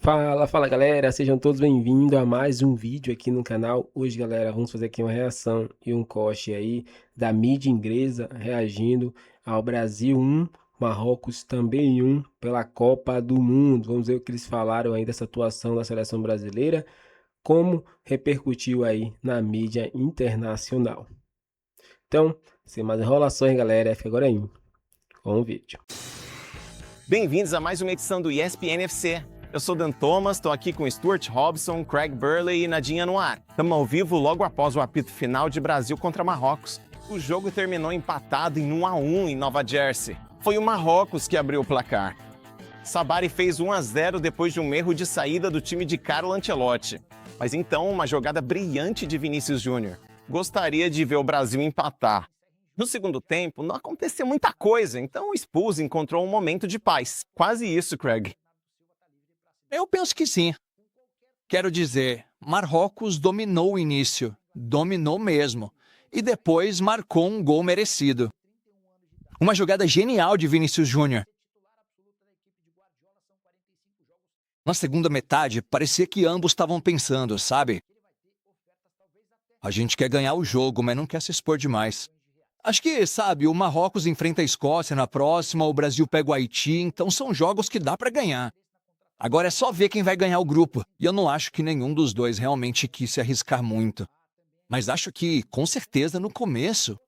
Fala galera, sejam todos bem-vindos a mais um vídeo aqui no canal. Hoje galera, vamos fazer aqui uma reação e um corte aí da mídia inglesa reagindo ao Brasil 1, Marrocos também 1 pela Copa do Mundo. Vamos ver o que eles falaram aí dessa atuação da seleção brasileira, como repercutiu aí na mídia internacional. Então, sem mais enrolações galera, fica agora aí com o vídeo. Bem-vindos a mais uma edição do ESPN FC. Eu sou Dan Thomas, estou aqui com Stuart Robson, Craig Burley e Nadinha no ar. Estamos ao vivo logo após o apito final de Brasil contra Marrocos. O jogo terminou empatado em 1-1 em Nova Jersey. Foi o Marrocos que abriu o placar. Sabari fez 1-0 depois de um erro de saída do time de Carlo Ancelotti. Mas então, uma jogada brilhante de Vinícius Júnior. Gostaria de ver o Brasil empatar. No segundo tempo, não aconteceu muita coisa, então o Spurs encontrou um momento de paz. Quase isso, Craig. Eu penso que sim. Quero dizer, Marrocos dominou o início, dominou mesmo, e depois marcou um gol merecido. Uma jogada genial de Vinícius Júnior. Na segunda metade, parecia que ambos estavam pensando, sabe? A gente quer ganhar o jogo, mas não quer se expor demais. Acho que, sabe, o Marrocos enfrenta a Escócia na próxima, o Brasil pega o Haiti, então são jogos que dá para ganhar. Agora é só ver quem vai ganhar o grupo. E eu não acho que nenhum dos dois realmente quis se arriscar muito. Mas acho que, com certeza, no começo...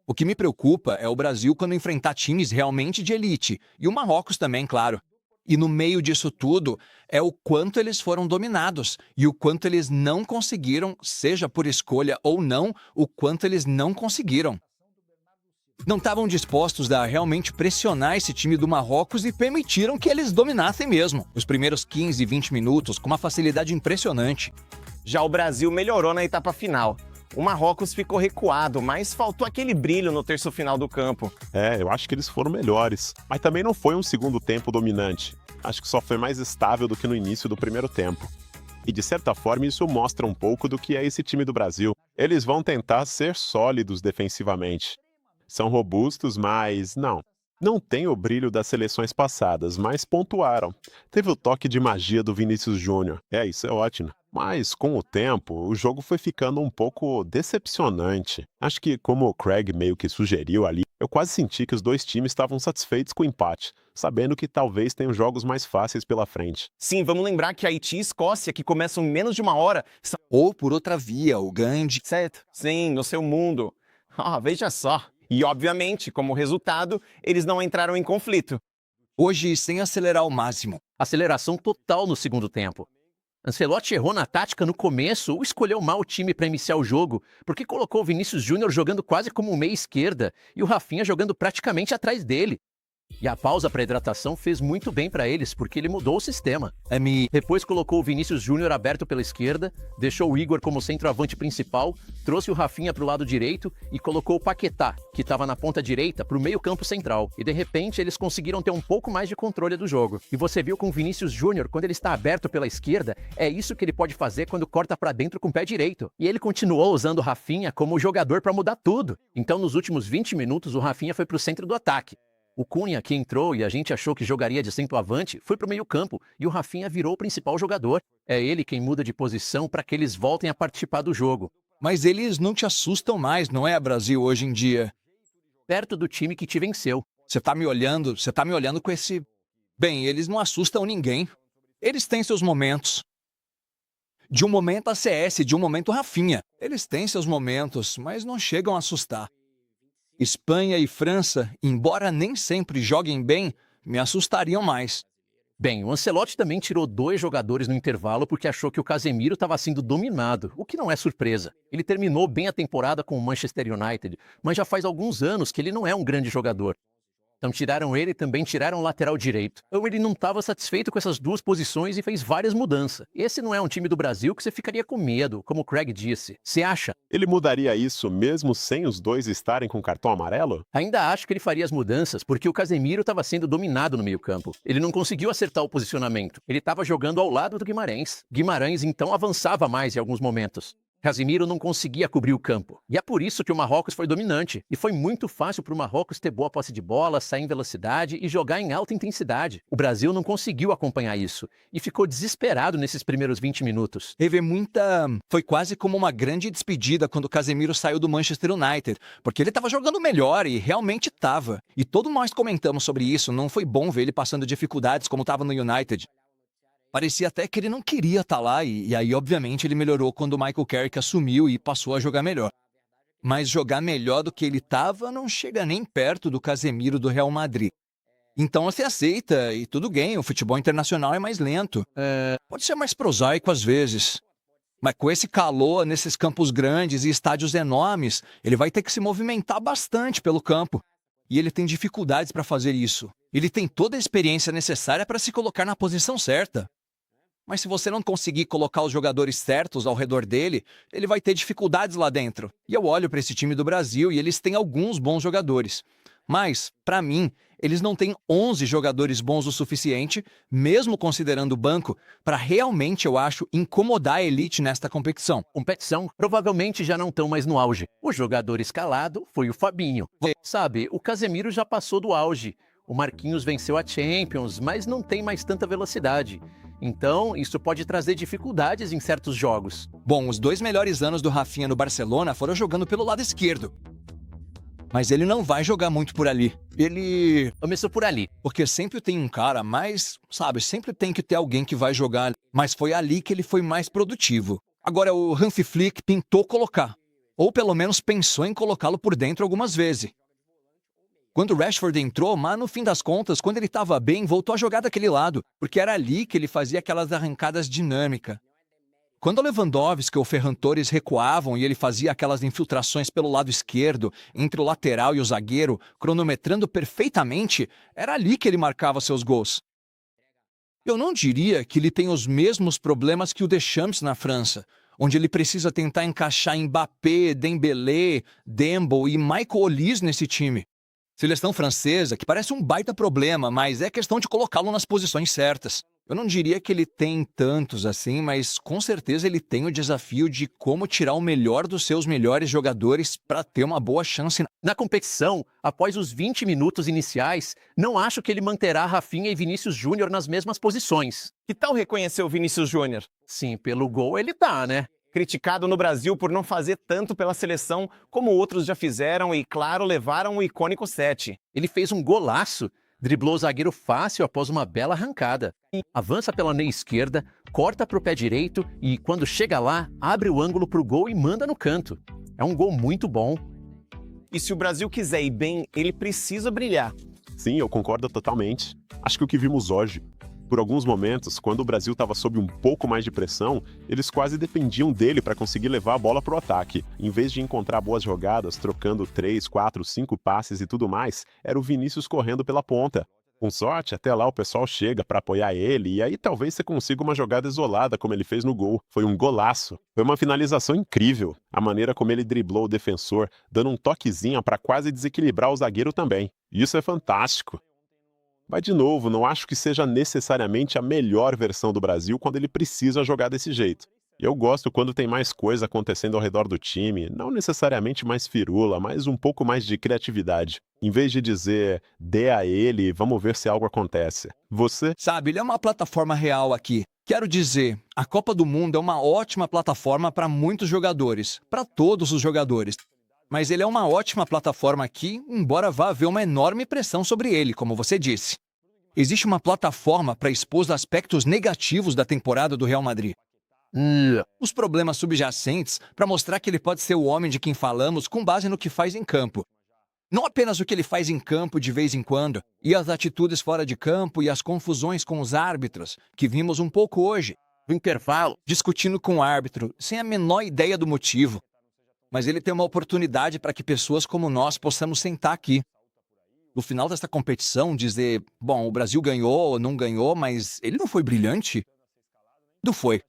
O que me preocupa é o Brasil quando enfrentar times realmente de elite. E o Marrocos também, claro. E no meio disso tudo, é o quanto eles foram dominados. E o quanto eles não conseguiram, seja por escolha ou não, o quanto eles não conseguiram. Não estavam dispostos a realmente pressionar esse time do Marrocos e permitiram que eles dominassem mesmo. Os primeiros 15, 20 minutos, com uma facilidade impressionante. Já o Brasil melhorou na etapa final. O Marrocos ficou recuado, mas faltou aquele brilho no terço final do campo. Eu acho que eles foram melhores. Mas também não foi um segundo tempo dominante. Acho que só foi mais estável do que no início do primeiro tempo. E de certa forma isso mostra um pouco do que é esse time do Brasil. Eles vão tentar ser sólidos defensivamente. São robustos, mas não tem o brilho das seleções passadas, mas pontuaram. Teve o toque de magia do Vinícius Júnior. Isso é ótimo. Mas, com o tempo, o jogo foi ficando um pouco decepcionante. Acho que, como o Craig meio que sugeriu ali, eu quase senti que os dois times estavam satisfeitos com o empate, sabendo que talvez tenham jogos mais fáceis pela frente. Sim, vamos lembrar que Haiti e Escócia, que começam em menos de uma hora, são... Ou por outra via, o Gandhi. Certo? Sim, no seu mundo. Veja só. E, obviamente, como resultado, eles não entraram em conflito. Hoje, sem acelerar ao máximo. Aceleração total no segundo tempo. Ancelotti errou na tática no começo ou escolheu mal o time para iniciar o jogo, porque colocou o Vinícius Júnior jogando quase como um meia esquerda e o Rafinha jogando praticamente atrás dele. E a pausa para hidratação fez muito bem para eles, porque ele mudou o sistema. Depois colocou o Vinícius Júnior aberto pela esquerda, deixou o Igor como centroavante principal, trouxe o Rafinha para o lado direito e colocou o Paquetá, que estava na ponta direita, para o meio-campo central. E de repente eles conseguiram ter um pouco mais de controle do jogo. E você viu com o Vinícius Júnior, quando ele está aberto pela esquerda, é isso que ele pode fazer quando corta para dentro com o pé direito. E ele continuou usando o Rafinha como jogador para mudar tudo. Então nos últimos 20 minutos o Rafinha foi para o centro do ataque. O Cunha, que entrou e a gente achou que jogaria de centroavante, foi para o meio-campo e o Rafinha virou o principal jogador. É ele quem muda de posição para que eles voltem a participar do jogo. Mas eles não te assustam mais, não é, Brasil, hoje em dia? Perto do time que te venceu. Você tá me olhando com esse... Bem, eles não assustam ninguém. Eles têm seus momentos. De um momento a CS, de um momento Rafinha. Eles têm seus momentos, mas não chegam a assustar. Espanha e França, embora nem sempre joguem bem, me assustariam mais. Bem, o Ancelotti também tirou 2 jogadores no intervalo porque achou que o Casemiro estava sendo dominado, o que não é surpresa. Ele terminou bem a temporada com o Manchester United, mas já faz alguns anos que ele não é um grande jogador. Então tiraram ele e também tiraram o lateral direito. Então ele não estava satisfeito com essas 2 posições e fez várias mudanças. Esse não é um time do Brasil que você ficaria com medo, como o Craig disse. Você acha? Ele mudaria isso mesmo sem os dois estarem com cartão amarelo? Ainda acho que ele faria as mudanças porque o Casemiro estava sendo dominado no meio-campo. Ele não conseguiu acertar o posicionamento. Ele estava jogando ao lado do Guimarães. Guimarães então avançava mais em alguns momentos. Casemiro não conseguia cobrir o campo. E é por isso que o Marrocos foi dominante. E foi muito fácil para o Marrocos ter boa posse de bola, sair em velocidade e jogar em alta intensidade. O Brasil não conseguiu acompanhar isso e ficou desesperado nesses primeiros 20 minutos. Teve muita... Foi quase como uma grande despedida quando o Casemiro saiu do Manchester United, porque ele estava jogando melhor e realmente estava. E todos nós comentamos sobre isso, não foi bom ver ele passando dificuldades como estava no United. Parecia até que ele não queria estar lá e aí, obviamente, ele melhorou quando o Michael Carrick assumiu e passou a jogar melhor. Mas jogar melhor do que ele estava não chega nem perto do Casemiro do Real Madrid. Então você aceita e tudo bem, o futebol internacional é mais lento. Pode ser mais prosaico às vezes. Mas com esse calor nesses campos grandes e estádios enormes, ele vai ter que se movimentar bastante pelo campo. E ele tem dificuldades para fazer isso. Ele tem toda a experiência necessária para se colocar na posição certa. Mas se você não conseguir colocar os jogadores certos ao redor dele, ele vai ter dificuldades lá dentro. E eu olho para esse time do Brasil e eles têm alguns bons jogadores. Mas, para mim, eles não têm 11 jogadores bons o suficiente, mesmo considerando o banco, para realmente, eu acho, incomodar a elite nesta competição. Competição provavelmente já não estão mais no auge. O jogador escalado foi o Fabinho. Sabe, o Casemiro já passou do auge. O Marquinhos venceu a Champions, mas não tem mais tanta velocidade. Então, isso pode trazer dificuldades em certos jogos. Bom, os 2 melhores anos do Rafinha no Barcelona foram jogando pelo lado esquerdo. Mas ele não vai jogar muito por ali. Ele... Começou por ali. Porque sempre tem um cara, mas, sabe, sempre tem que ter alguém que vai jogar. Mas foi ali que ele foi mais produtivo. Agora, o Hansi Flick tentou colocar. Ou pelo menos pensou em colocá-lo por dentro algumas vezes. Quando o Rashford entrou, mas no fim das contas, quando ele estava bem, voltou a jogar daquele lado, porque era ali que ele fazia aquelas arrancadas dinâmicas. Quando o Lewandowski ou o Ferran Torres recuavam e ele fazia aquelas infiltrações pelo lado esquerdo, entre o lateral e o zagueiro, cronometrando perfeitamente, era ali que ele marcava seus gols. Eu não diria que ele tem os mesmos problemas que o Deschamps na França, onde ele precisa tentar encaixar Mbappé, Dembélé, Dembo e Michael Olise nesse time. Seleção francesa, que parece um baita problema, mas é questão de colocá-lo nas posições certas. Eu não diria que ele tem tantos assim, mas com certeza ele tem o desafio de como tirar o melhor dos seus melhores jogadores para ter uma boa chance. Na competição, após os 20 minutos iniciais, não acho que ele manterá Rafinha e Vinícius Júnior nas mesmas posições. Que tal reconhecer o Vinícius Júnior? Sim, pelo gol ele tá, né? Criticado no Brasil por não fazer tanto pela seleção como outros já fizeram e, claro, levaram o icônico 7. Ele fez um golaço, driblou o zagueiro fácil após uma bela arrancada. Avança pela meia esquerda, corta para o pé direito e, quando chega lá, abre o ângulo para o gol e manda no canto. É um gol muito bom. E se o Brasil quiser ir bem, ele precisa brilhar. Sim, eu concordo totalmente. Acho que o que vimos hoje, por alguns momentos, quando o Brasil estava sob um pouco mais de pressão, eles quase dependiam dele para conseguir levar a bola para o ataque. Em vez de encontrar boas jogadas, trocando 3, 4, 5 passes e tudo mais, era o Vinícius correndo pela ponta. Com sorte, até lá o pessoal chega para apoiar ele e aí talvez você consiga uma jogada isolada como ele fez no gol. Foi um golaço. Foi uma finalização incrível. A maneira como ele driblou o defensor, dando um toquezinho para quase desequilibrar o zagueiro também. Isso é fantástico. Mas, de novo, não acho que seja necessariamente a melhor versão do Brasil quando ele precisa jogar desse jeito. E eu gosto quando tem mais coisa acontecendo ao redor do time, não necessariamente mais firula, mas um pouco mais de criatividade. Em vez de dizer, dê a ele, vamos ver se algo acontece. Você? Sabe, ele é uma plataforma real aqui. Quero dizer, a Copa do Mundo é uma ótima plataforma para muitos jogadores, para todos os jogadores. Mas ele é uma ótima plataforma aqui, embora vá haver uma enorme pressão sobre ele, como você disse. Existe uma plataforma para expor os aspectos negativos da temporada do Real Madrid. Os problemas subjacentes para mostrar que ele pode ser o homem de quem falamos com base no que faz em campo. Não apenas o que ele faz em campo de vez em quando, e as atitudes fora de campo e as confusões com os árbitros, que vimos um pouco hoje. No intervalo, Discutindo com o árbitro, sem a menor ideia do motivo. Mas ele tem uma oportunidade para que pessoas como nós possamos sentar aqui. No final dessa competição, dizer, bom, o Brasil ganhou ou não ganhou, mas ele não foi brilhante? Não foi.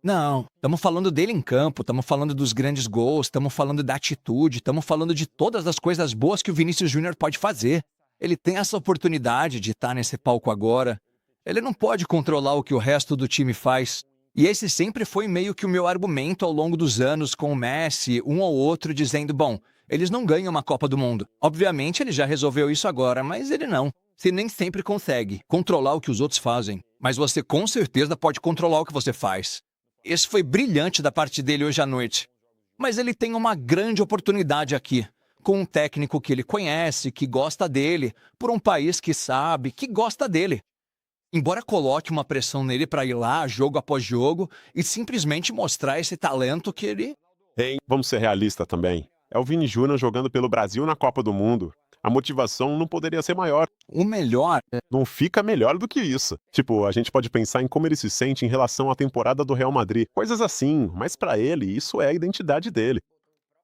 Não, estamos falando dele em campo, estamos falando dos grandes gols, estamos falando da atitude, estamos falando de todas as coisas boas que o Vinícius Júnior pode fazer. Ele tem essa oportunidade de estar nesse palco agora. Ele não pode controlar o que o resto do time faz. E esse sempre foi meio que o meu argumento ao longo dos anos com o Messi, um ou outro dizendo, bom, eles não ganham uma Copa do Mundo. Obviamente ele já resolveu isso agora, mas ele não. Você nem sempre consegue controlar o que os outros fazem, mas você com certeza pode controlar o que você faz. Esse foi brilhante da parte dele hoje à noite. Mas ele tem uma grande oportunidade aqui, com um técnico que ele conhece, que gosta dele, por um país que sabe, que gosta dele. Embora coloque uma pressão nele para ir lá, jogo após jogo, e simplesmente mostrar esse talento que ele... Hein, vamos ser realistas também. É o Vini Júnior jogando pelo Brasil na Copa do Mundo. A motivação não poderia ser maior. O melhor Não fica melhor do que isso. Tipo, a gente pode pensar em como ele se sente em relação à temporada do Real Madrid. Coisas assim, mas pra ele, isso é a identidade dele.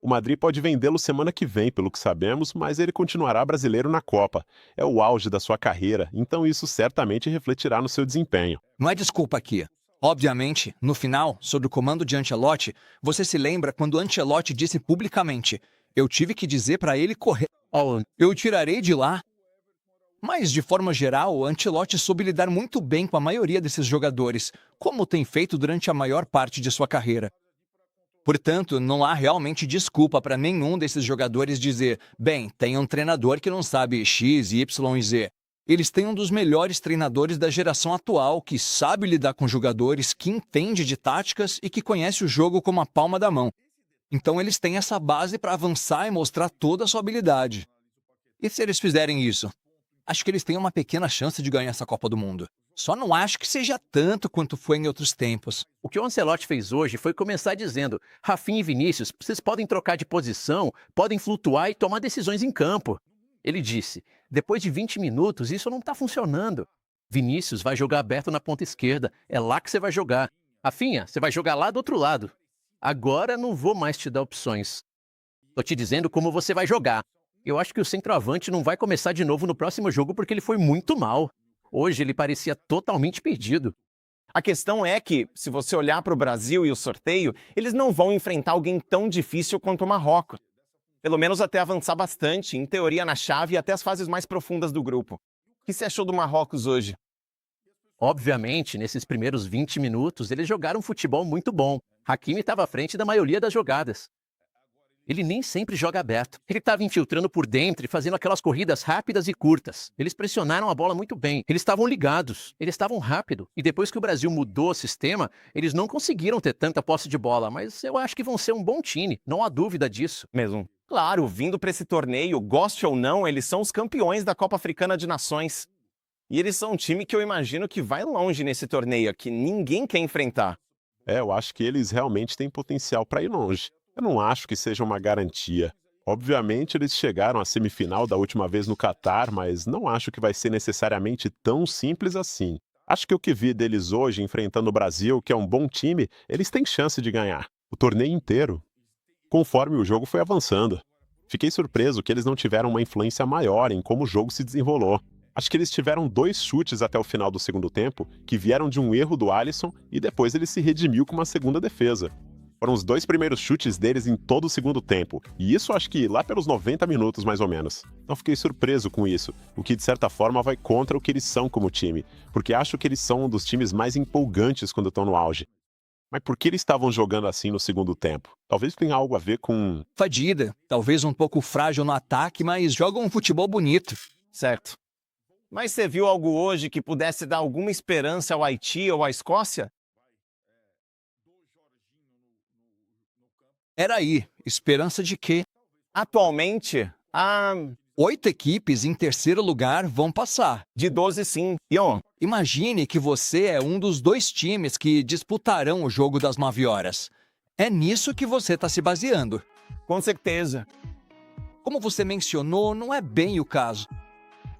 O Madrid pode vendê-lo semana que vem, pelo que sabemos, mas ele continuará brasileiro na Copa. É o auge da sua carreira, então isso certamente refletirá no seu desempenho. não é desculpa aqui. Obviamente, no final, sob o comando de Ancelotti, você se lembra quando Ancelotti disse publicamente, eu tive que dizer para ele correr. Eu tirarei de lá. Mas, de forma geral, Ancelotti soube lidar muito bem com a maioria desses jogadores, como tem feito durante a maior parte de sua carreira. Portanto, não há realmente desculpa para nenhum desses jogadores dizer, bem, tem um treinador que não sabe X, Y e Z. Eles têm um dos melhores treinadores da geração atual, que sabe lidar com jogadores, que entende de táticas e que conhece o jogo como a palma da mão. Então eles têm essa base para avançar e mostrar toda a sua habilidade. E se eles fizerem isso? Acho que eles têm uma pequena chance de ganhar essa Copa do Mundo. Só não acho que seja tanto quanto foi em outros tempos. O que o Ancelotti fez hoje foi começar dizendo, Rafinha e Vinícius, vocês podem trocar de posição, podem flutuar e tomar decisões em campo. Ele disse, depois de 20 minutos isso não está funcionando. Vinícius vai jogar aberto na ponta esquerda, é lá que você vai jogar. Rafinha, você vai jogar lá do outro lado. Agora não vou mais te dar opções. Tô te dizendo como você vai jogar. Eu acho que o centroavante não vai começar de novo no próximo jogo porque ele foi muito mal. Hoje ele parecia totalmente perdido. A questão é que, se você olhar para o Brasil e o sorteio, eles não vão enfrentar alguém tão difícil quanto o Marrocos. Pelo menos até avançar bastante, em teoria na chave e até as fases mais profundas do grupo. O que você achou do Marrocos hoje? Obviamente, nesses primeiros 20 minutos, eles jogaram um futebol muito bom. Hakimi estava à frente da maioria das jogadas. Ele nem sempre joga aberto. Ele estava infiltrando por dentro e fazendo aquelas corridas rápidas e curtas. Eles pressionaram a bola muito bem. Eles estavam ligados. Eles estavam rápido. E depois que o Brasil mudou o sistema, eles não conseguiram ter tanta posse de bola. Mas eu acho que vão ser um bom time. Não há dúvida disso. Mesmo. Claro, vindo para esse torneio, goste ou não, eles são os campeões da Copa Africana de Nações. E eles são um time que eu imagino que vai longe nesse torneio, que ninguém quer enfrentar. Eu acho que eles realmente têm potencial para ir longe. Eu não acho que seja uma garantia. Obviamente, eles chegaram à semifinal da última vez no Catar, mas não acho que vai ser necessariamente tão simples assim. Acho que o que vi deles hoje enfrentando o Brasil, que é um bom time, eles têm chance de ganhar. O torneio inteiro. Conforme o jogo foi avançando. Fiquei surpreso que eles não tiveram uma influência maior em como o jogo se desenrolou. Acho que eles tiveram 2 chutes até o final do segundo tempo, que vieram de um erro do Alisson, e depois ele se redimiu com uma segunda defesa. Foram os 2 primeiros chutes deles em todo o segundo tempo, e isso acho que lá pelos 90 minutos mais ou menos. Então fiquei surpreso com isso, o que de certa forma vai contra o que eles são como time, porque acho que eles são um dos times mais empolgantes quando estão no auge. Mas por que eles estavam jogando assim no segundo tempo? Talvez tenha algo a ver com... Fadida, talvez um pouco frágil no ataque, mas jogam um futebol bonito. Certo. Mas você viu algo hoje que pudesse dar alguma esperança ao Haiti ou à Escócia? Era aí, esperança de quê? Atualmente, 8 equipes em terceiro lugar vão passar. de 12 sim. Ion, Imagine que você é um dos 2 times que disputarão o jogo das 9 horas. É nisso que você está se baseando. com certeza. Como você mencionou, não é bem o caso.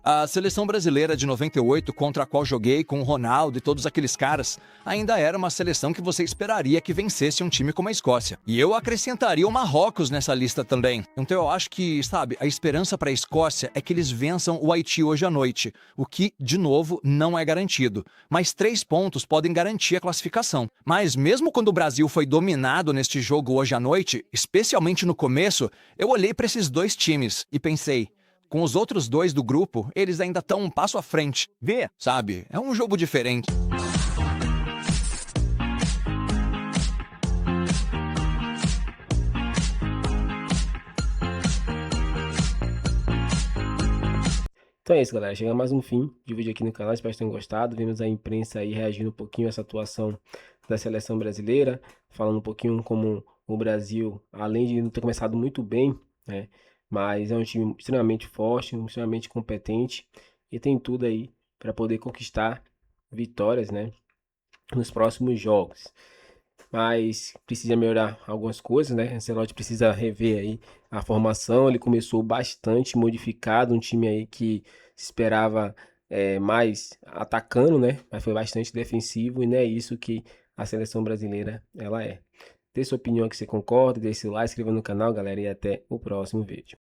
A seleção brasileira de 98, contra a qual joguei com o Ronaldo e todos aqueles caras, ainda era uma seleção que você esperaria que vencesse um time como a Escócia. E eu acrescentaria o Marrocos nessa lista também. Então eu acho que, sabe, a esperança para a Escócia é que eles vençam o Haiti hoje à noite, o que, de novo, não é garantido. Mas 3 pontos podem garantir a classificação. Mas mesmo quando o Brasil foi dominado neste jogo hoje à noite, especialmente no começo, eu olhei para esses 2 times e pensei... Com os outros 2 do grupo, eles ainda estão um passo à frente. Vê, sabe? É um jogo diferente. Então é isso, galera. Chega mais um fim de vídeo aqui no canal. Espero que tenham gostado. Vimos a imprensa aí reagindo um pouquinho a essa atuação da seleção brasileira, falando um pouquinho como o Brasil, além de não ter começado muito bem, né? Mas é um time extremamente forte, extremamente competente e tem tudo aí para poder conquistar vitórias, né, nos próximos jogos. Mas precisa melhorar algumas coisas, né? Ancelotti precisa rever aí a formação. Ele começou bastante modificado, um time aí que se esperava mais atacando, né? Mas foi bastante defensivo e não é isso que a seleção brasileira ela é. Dê sua opinião que você concorda, deixe seu like, se inscreva no canal, galera, e até o próximo vídeo.